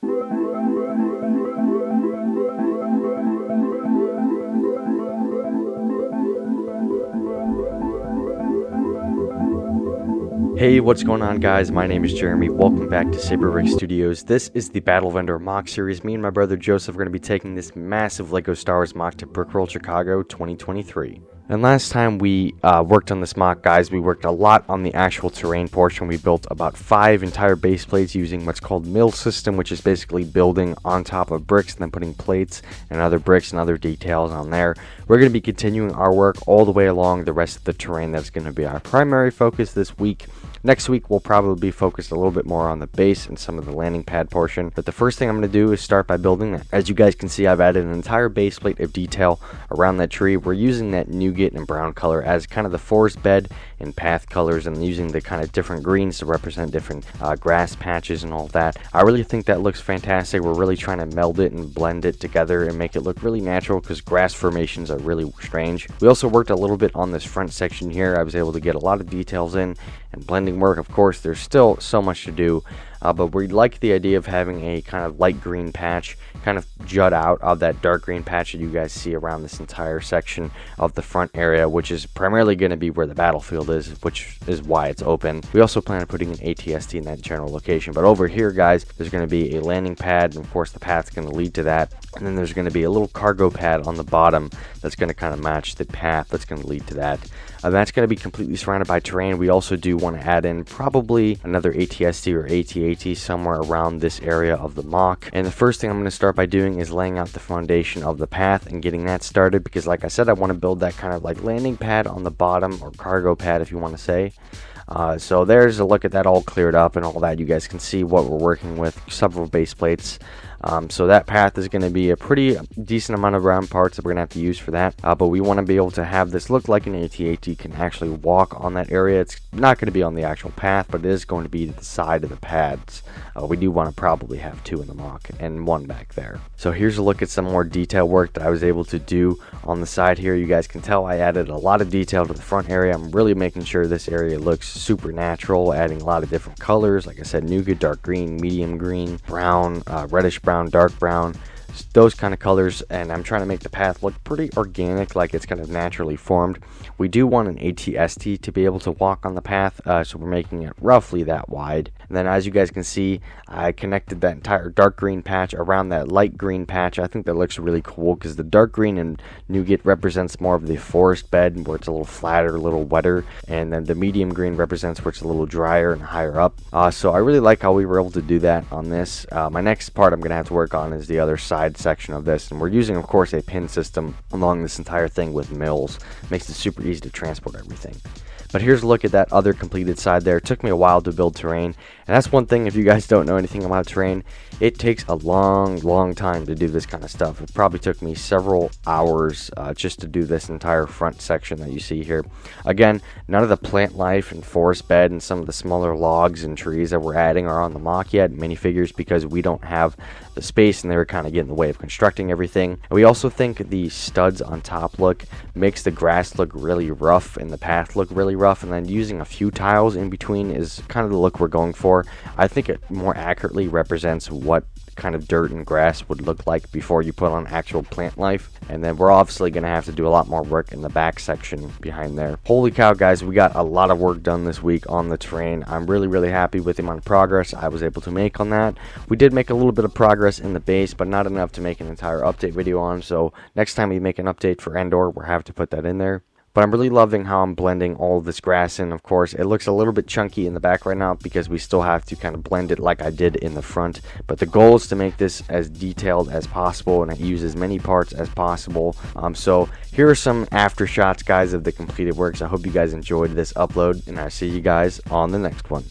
Hey, what's going on, guys? My name is Jeremy. Welcome back to Saber Brick Studios. This is the Battle of Endor Moc series. Me and my brother Joseph are going to be taking this massive Lego Star Wars mock to Brickworld Chicago 2023. And last time we worked on this mock, guys, we worked a lot on the actual terrain portion. We built about 5 entire base plates using what's called mill system, which is basically building on top of bricks and then putting plates and other bricks and other details on there. We're going to be continuing our work all the way along the rest of the terrain. That's going to be our primary focus this week. Next week, we'll probably be focused a little bit more on the base and some of the landing pad portion. But the first thing I'm going to do is start by building that. As you guys can see, I've added an entire base plate of detail around that tree. We're using that nougat and brown color as kind of the forest bed and path colors, and using the kind of different greens to represent different grass patches and all that. I really think that looks fantastic. We're really trying to meld it and blend it together and make it look really natural, because grass formations are really strange. We also worked a little bit on this front section here. I was able to get a lot of details in and blending work. Of course, there's still so much to do, but we like the idea of having a kind of light green patch kind of jut out of that dark green patch that you guys see around this entire section of the front area, which is primarily going to be where the battlefield is, which is why it's open. We also plan on putting an ATST in that general location. But over here, guys, there's going to be a landing pad, and of course the path's going to lead to that. And then there's going to be a little cargo pad on the bottom that's going to kind of match the path that's going to lead to that. That's going to be completely surrounded by terrain. We also do want to add in probably another ATST or ATAT somewhere around this area of the mock. And the first thing I'm going to start by doing is laying out the foundation of the path and getting that started, because like I said, I want to build that kind of like landing pad on the bottom, or cargo pad if you want to say. So there's a look at that all cleared up and all that. You guys can see what we're working with, several base plates. So that path is going to be a pretty decent amount of round parts that we're going to have to use for that. But we want to be able to have this look like an AT-AT can actually walk on that area. It's not going to be on the actual path, but it is going to be to the side of the pads. We do want to probably have 2 in the mock and 1 back there. So here's a look at some more detail work that I was able to do on the side here. You guys can tell I added a lot of detail to the front area. I'm really making sure this area looks super natural, adding a lot of different colors. Like I said, nougat, dark green, medium green, brown, reddish brown, dark brown, those kind of colors. And I'm trying to make the path look pretty organic, like it's kind of naturally formed. We do want an ATST to be able to walk on the path, so we're making it roughly that wide. And then as you guys can see, I connected that entire dark green patch around that light green patch. I think that looks really cool, because the dark green and nougat represents more of the forest bed, where it's a little flatter, a little wetter, and then the medium green represents where it's a little drier and higher up. So I really like how we were able to do that on this. My next part I'm going to have to work on is the other side section of this, and we're using, of course, a pin system along this entire thing with mills. Makes it super easy to transport everything. But here's a look at that other completed side there. It took me a while to build terrain, and that's one thing, if you guys don't know anything about terrain, it takes a long time to do this kind of stuff. It probably took me several hours just to do this entire front section that you see here. Again, none of the plant life and forest bed and some of the smaller logs and trees that we're adding are on the mock yet, minifigures, because we don't have the space and they were kind of getting in the way of constructing everything. And we also think the studs on top look makes the grass look really rough and the path look really rough, and then using a few tiles in between is kind of the look we're going for. I think it more accurately represents what kind of dirt and grass would look like before you put on actual plant life. And then we're obviously going to have to do a lot more work in the back section behind there. Holy cow, guys, we got a lot of work done this week on the terrain. I'm really happy with the amount of progress I was able to make on that. We did make a little bit of progress in the base, but not enough to make an entire update video on. So next time we make an update for Endor, we'll have to put that in there. But I'm really loving how I'm blending all of this grass in. Of course, it looks a little bit chunky in the back right now because we still have to kind of blend it like I did in the front. But the goal is to make this as detailed as possible and use as many parts as possible. So here are some after shots, guys, of the completed works. I hope you guys enjoyed this upload, and I'll see you guys on the next one.